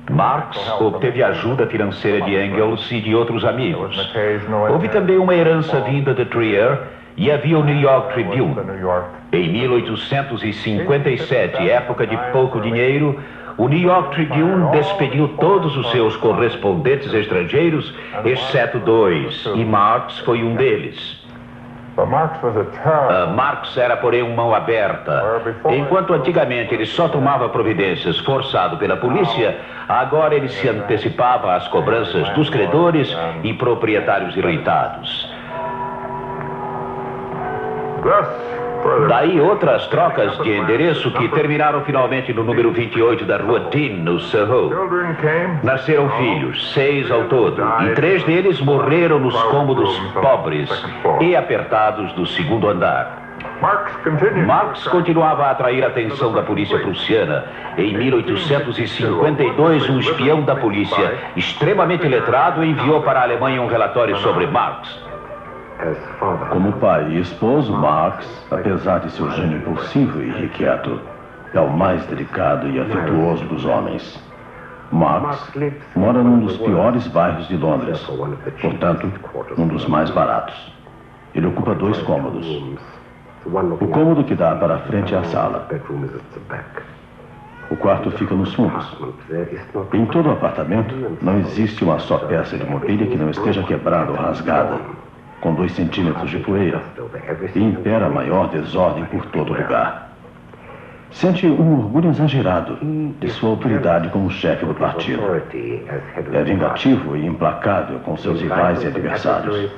Marx obteve ajuda financeira de Engels e de outros amigos. Houve também uma herança vinda de Trier e havia o New York Tribune. Em 1857, época de pouco dinheiro, o New York Tribune despediu todos os seus correspondentes estrangeiros, exceto 2, e Marx foi um deles. Marx era, porém, mão aberta. Enquanto antigamente ele só tomava providências forçado pela polícia, agora ele se antecipava às cobranças dos credores e proprietários irritados. Daí outras trocas de endereço que terminaram finalmente no número 28 da rua Dean, no Soho. Nasceram filhos, 6 ao todo, e 3 deles morreram nos cômodos pobres e apertados do segundo andar. Marx continuava a atrair a atenção da polícia prussiana. Em 1852, um espião da polícia, extremamente letrado, enviou para a Alemanha um relatório sobre Marx. Como pai e esposo, Marx, apesar de seu gênio impulsivo e irrequieto, é o mais delicado e afetuoso dos homens. Marx mora num dos piores bairros de Londres, portanto, um dos mais baratos. Ele ocupa 2 cômodos. O cômodo que dá para a frente é a sala. O quarto fica nos fundos. Em todo o apartamento, não existe uma só peça de mobília que não esteja quebrada ou rasgada, com 2 centímetros de poeira, e impera a maior desordem por todo lugar. Sente um orgulho exagerado de sua autoridade como chefe do partido. É vingativo e implacável com seus rivais e adversários.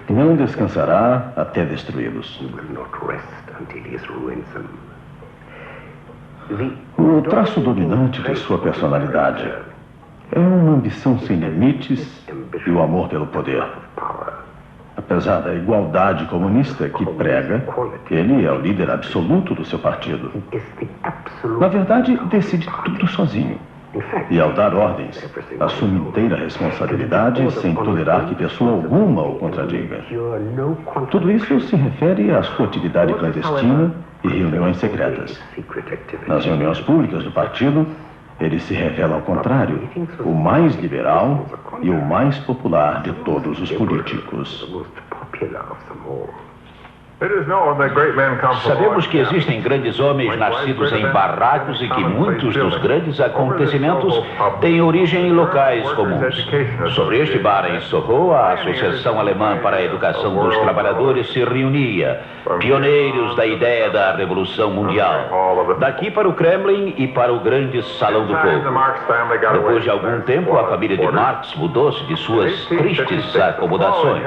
Não descansará até destruí-los. O traço dominante de sua personalidade é uma ambição sem limites e o amor pelo poder. Apesar da igualdade comunista que prega, ele é o líder absoluto do seu partido. Na verdade, decide tudo sozinho. E ao dar ordens, assume inteira responsabilidade sem tolerar que pessoa alguma o contradiga. Tudo isso se refere à sua atividade clandestina e reuniões secretas. Nas reuniões públicas do partido, ele se revela ao contrário, o mais liberal e o mais popular de todos os políticos. Sabemos que existem grandes homens nascidos em barracos e que muitos dos grandes acontecimentos têm origem em locais comuns. Sobre este bar em Soho, a Associação Alemã para a Educação dos Trabalhadores se reunia, pioneiros da ideia da Revolução Mundial. Daqui para o Kremlin e para o grande Salão do Povo. Depois de algum tempo, a família de Marx mudou-se de suas tristes acomodações.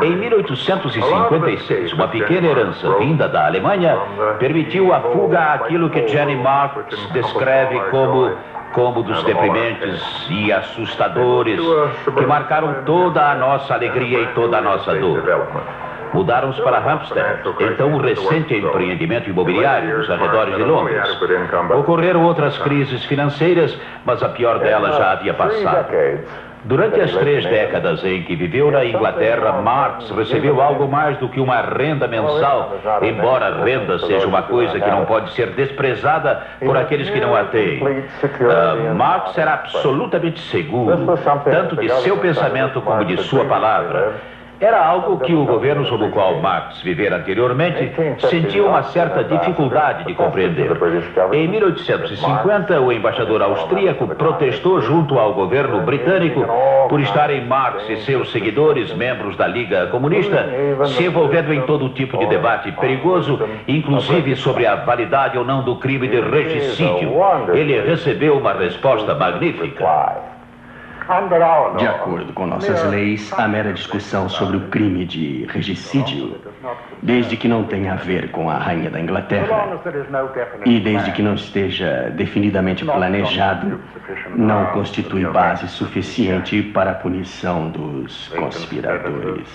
Em 1856, uma pequena herança vinda da Alemanha permitiu a fuga àquilo que Jenny Marx descreve como cômodos deprimentes e assustadores que marcaram toda a nossa alegria e toda a nossa dor. Mudaram-se para Hampstead, então o recente empreendimento imobiliário nos arredores de Londres. Ocorreram outras crises financeiras, mas a pior delas já havia passado. Durante as 3 décadas em que viveu na Inglaterra, Marx recebeu algo mais do que uma renda mensal, embora a renda seja uma coisa que não pode ser desprezada por aqueles que não a têm. Marx era absolutamente seguro, tanto de seu pensamento como de sua palavra. Era algo que o governo sob o qual Marx vivera anteriormente sentia uma certa dificuldade de compreender. Em 1850, o embaixador austríaco protestou junto ao governo britânico por estarem Marx e seus seguidores, membros da Liga Comunista, se envolvendo em todo tipo de debate perigoso, inclusive sobre a validade ou não do crime de regicídio. Ele recebeu uma resposta magnífica. De acordo com nossas leis, a mera discussão sobre o crime de regicídio, desde que não tenha a ver com a Rainha da Inglaterra e desde que não esteja definidamente planejado, não constitui base suficiente para a punição dos conspiradores.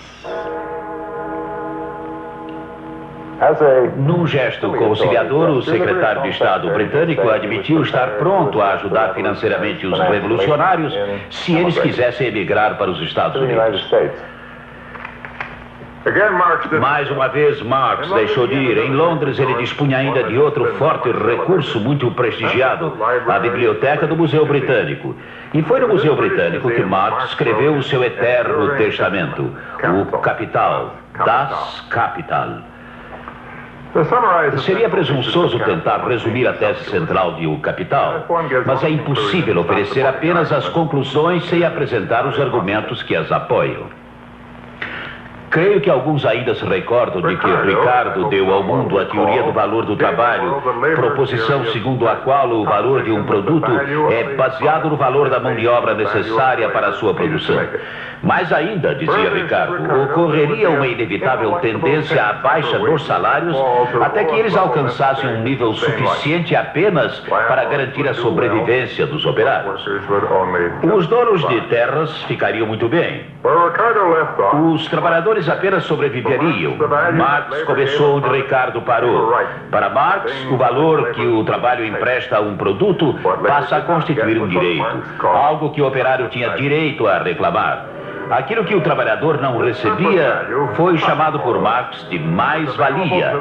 Num gesto conciliador, o secretário de Estado britânico admitiu estar pronto a ajudar financeiramente os revolucionários se eles quisessem emigrar para os Estados Unidos. Mais uma vez, Marx deixou de ir. Em Londres, ele dispunha ainda de outro forte recurso muito prestigiado, a biblioteca do Museu Britânico. E foi no Museu Britânico que Marx escreveu o seu eterno testamento, o Capital, Das Kapital. Seria presunçoso tentar resumir a tese central de O Capital, mas é impossível oferecer apenas as conclusões sem apresentar os argumentos que as apoiam. Creio que alguns ainda se recordam de que Ricardo deu ao mundo a teoria do valor do trabalho, proposição segundo a qual o valor de um produto é baseado no valor da mão de obra necessária para a sua produção. Mais ainda, dizia Ricardo, ocorreria uma inevitável tendência à baixa dos salários até que eles alcançassem um nível suficiente apenas para garantir a sobrevivência dos operários. Os donos de terras ficariam muito bem. Os trabalhadores apenas sobreviveriam. Marx começou onde Ricardo parou. Para Marx, o valor que o trabalho empresta a um produto passa a constituir um direito, algo que o operário tinha direito a reclamar. Aquilo que o trabalhador não recebia foi chamado por Marx de mais-valia,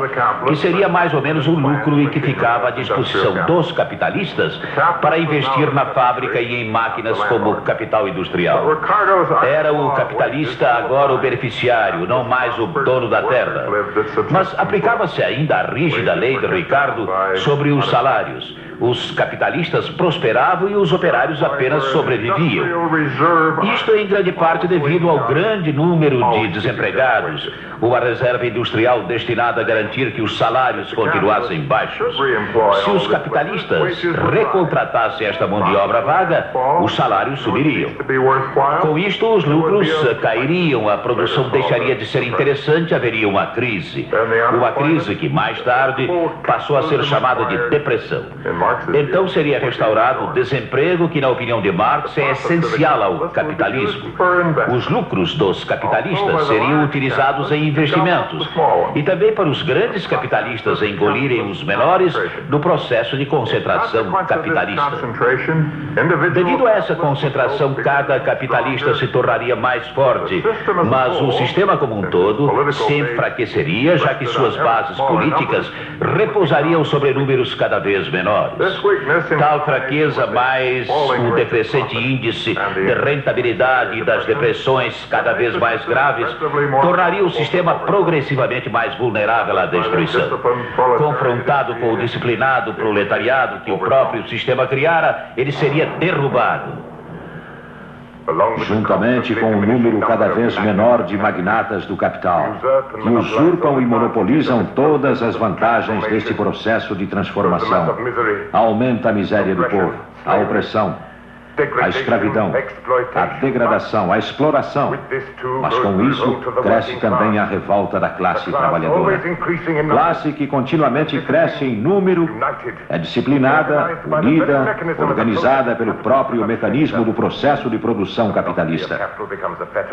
que seria mais ou menos o lucro e que ficava à disposição dos capitalistas para investir na fábrica e em máquinas como capital industrial. Era o capitalista agora o beneficiário, não mais o dono da terra. Mas aplicava-se ainda a rígida lei de Ricardo sobre os salários. Os capitalistas prosperavam e os operários apenas sobreviviam. Isto em grande parte devido ao grande número de desempregados, ou a reserva industrial destinada a garantir que os salários continuassem baixos. Se os capitalistas recontratassem esta mão de obra vaga, os salários subiriam. Com isto, os lucros cairiam, a produção deixaria de ser interessante, haveria uma crise. Uma crise que, mais tarde, passou a ser chamada de depressão. Então seria restaurado o desemprego que, na opinião de Marx, é essencial ao capitalismo. Os lucros dos capitalistas seriam utilizados em investimentos e também para os grandes capitalistas engolirem os menores no processo de concentração capitalista. Devido a essa concentração, cada capitalista se tornaria mais forte, mas o sistema como um todo se enfraqueceria, já que suas bases políticas repousariam sobre números cada vez menores. Tal fraqueza, mais o decrescente índice de rentabilidade e das depressões cada vez mais graves, tornaria o sistema progressivamente mais vulnerável à destruição. Confrontado com o disciplinado proletariado que o próprio sistema criara, ele seria derrubado. Juntamente com um número cada vez menor de magnatas do capital, que usurpam e monopolizam todas as vantagens deste processo de transformação. Aumenta a miséria do povo, a opressão, a escravidão, a degradação, a exploração. Mas com isso cresce também a revolta da classe trabalhadora. Classe que continuamente cresce em número, é disciplinada, unida, organizada pelo próprio mecanismo do processo de produção capitalista.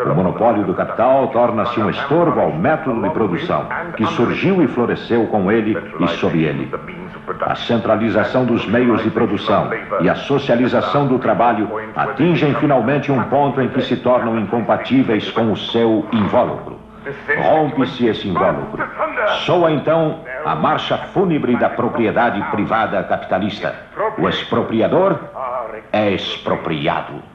O monopólio do capital torna-se um estorvo ao método de produção, que surgiu e floresceu com ele e sob ele. A centralização dos meios de produção e a socialização do trabalho atingem finalmente um ponto em que se tornam incompatíveis com o seu invólucro. Rompe-se esse invólucro. Soa então a marcha fúnebre da propriedade privada capitalista. O expropriador é expropriado.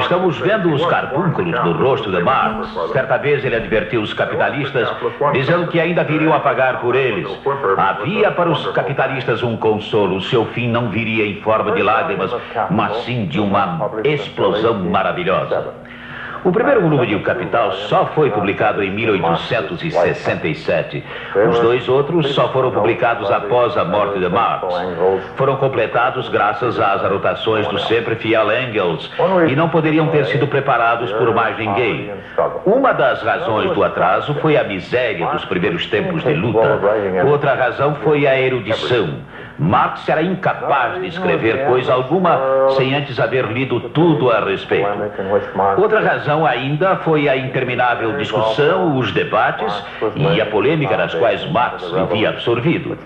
Estamos vendo os carbúnculos no rosto de Marx. Certa vez ele advertiu os capitalistas, dizendo que ainda viriam a pagar por eles. Havia para os capitalistas um consolo: seu fim não viria em forma de lágrimas, mas sim de uma explosão maravilhosa. O primeiro volume de O Capital só foi publicado em 1867. Os dois outros só foram publicados após a morte de Marx. Foram completados graças às anotações do sempre fiel Engels e não poderiam ter sido preparados por mais ninguém. Uma das razões do atraso foi a miséria dos primeiros tempos de luta. Outra razão foi a erudição. Marx era incapaz de escrever coisa alguma sem antes haver lido tudo a respeito. Outra razão ainda foi a interminável discussão, os debates e a polêmica das quais Marx vivia absorvido.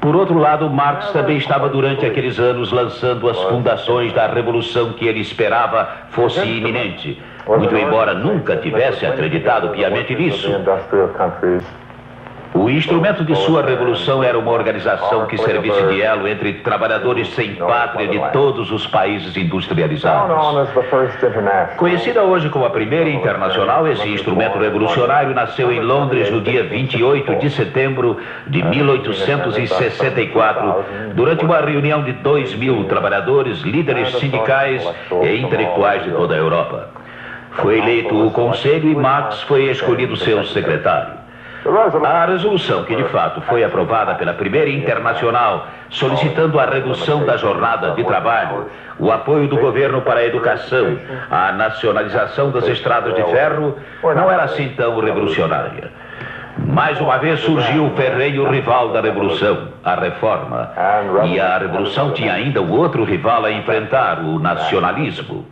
Por outro lado, Marx também estava durante aqueles anos lançando as fundações da revolução que ele esperava fosse iminente, muito embora nunca tivesse acreditado piamente nisso. O instrumento de sua revolução era uma organização que servisse de elo entre trabalhadores sem pátria de todos os países industrializados. Conhecida hoje como a primeira internacional, esse instrumento revolucionário nasceu em Londres no dia 28 de setembro de 1864, durante uma reunião de 2.000 trabalhadores, líderes sindicais e intelectuais de toda a Europa. Foi eleito o conselho e Marx foi escolhido seu secretário. A resolução, que de fato foi aprovada pela primeira internacional, solicitando a redução da jornada de trabalho, o apoio do governo para a educação, a nacionalização das estradas de ferro, não era assim tão revolucionária. Mais uma vez surgiu o ferrenho rival da revolução, a reforma. E a revolução tinha ainda o outro rival a enfrentar, o nacionalismo.